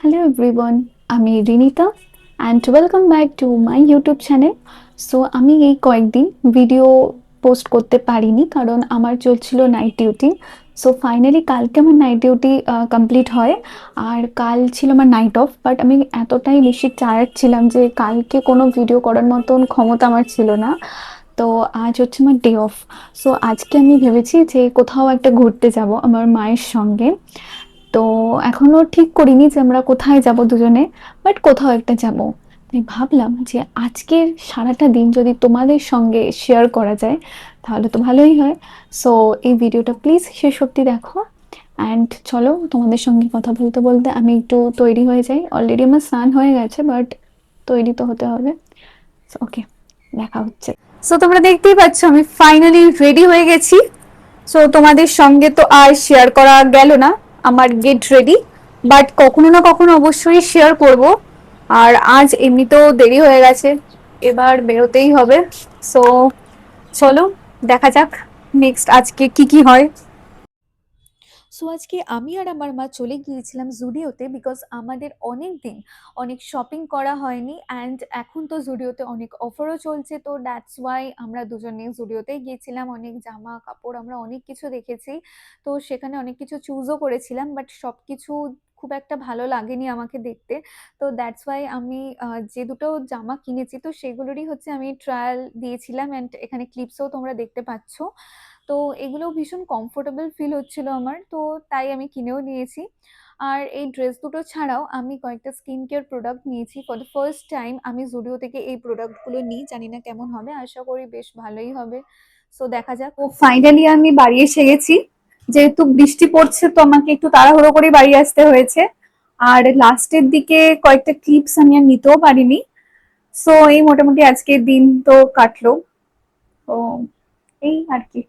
Hello everyone, আমি Rinita and welcome back to my YouTube channel. So আমি এই কয়েকদিন ভিডিও পোস্ট করতে পারিনি কারণ আমার চলছিল নাইট ডিউটি। সো ফাইনালি কালকে আমার নাইট ডিউটি কমপ্লিট হয় আর কাল ছিল আমার নাইট অফ, বাট আমি এতটাই বেশি টায়ার্ড ছিলাম যে কালকে কোনো ভিডিও করার মতন ক্ষমতা আমার ছিল না। তো আজ হচ্ছে আমার ডে অফ। সো আজকে আমি ভেবেছি যে কোথাও একটা ঘুরতে যাব আমার মায়ের সঙ্গে। তো এখনো ঠিক করিনি যে আমরা কোথায় যাব দুজনে, বাট কোথাও একটা যাব। তাই ভাবলাম যে আজকের সারাটা দিন যদি তোমাদের সঙ্গে শেয়ার করা যায় তাহলে তো ভালোই হয়। সো এই ভিডিওটা প্লিজ শেষ অবধি দেখো। অ্যান্ড চলো তোমাদের সঙ্গে কথা বলতে বলতে আমি একটু তৈরি হয়ে যাই। অলরেডি আমার স্নান হয়ে গেছে, বাট তৈরি তো হতে হবে। ওকে, দেখা হচ্ছে। সো তোমরা দেখতেই পাচ্ছ আমি ফাইনালি রেডি হয়ে গেছি। সো তোমাদের সঙ্গে তো আর শেয়ার করা গেল না আমার গেট রেডি, বাট কখনো না কখনো অবশ্যই শেয়ার করব। আর আজ এমনিতেও দেরি হয়ে গেছে, এবার বেরোতেই হবে। সো চলো দেখা যাক নেক্সট আজকে কি কি হয়। সো আজকে আমি আর আমার মা চলে গিয়েছিলাম জুডিওতে, বিকজ আমাদের অনেক দিন অনেক শপিং করা হয়নি অ্যান্ড এখন তো জুডিওতে অনেক অফারও চলছে, তো দ্যাটস ওয়াই আমরা দুজনে জুডিওতে গিয়েছিলাম। অনেক জামা কাপড় আমরা অনেক কিছু দেখেছি, তো সেখানে অনেক কিছু চুজও করেছিলাম, বাট সব কিছু খুব একটা ভালো লাগেনি আমাকে দেখতে। তো দ্যাটস ওয়াই আমি যে দুটো জামা কিনেছি তো সেগুলোরই হচ্ছে আমি ট্রায়াল দিয়েছিলাম অ্যান্ড এখানে ক্লিপসও তোমরা দেখতে পাচ্ছ। তো এগুলো ভীষণ কমফোর্টেবল ফিল হচ্ছিল আমার, তো তাই আমি কিনেও নিয়েছি। আর এই ড্রেস দুটো ছাড়াও আমি কয়েকটা স্কিন কেয়ার প্রোডাক্ট নিয়েছি। ফর দ্য ফার্স্ট টাইম আমি জুডিও থেকে এই প্রোডাক্টগুলো নিই, জানি না কেমন হবে, আশা করি বেশ ভালোই হবে। সো দেখা যাক। ও ফাইনালি আমি বাড়ি এসে গেছি। যেহেতু বৃষ্টি পড়ছে তো আমাকে একটু তাড়াহুড়ো করে বাড়ি আসতে হয়েছে। আর লাস্টের দিকে কয়েকটা ক্লিপস আমি আর নিতেও পারিনি। সো এই মোটামুটি আজকের দিন তো কাটলো। তো এই আর কি।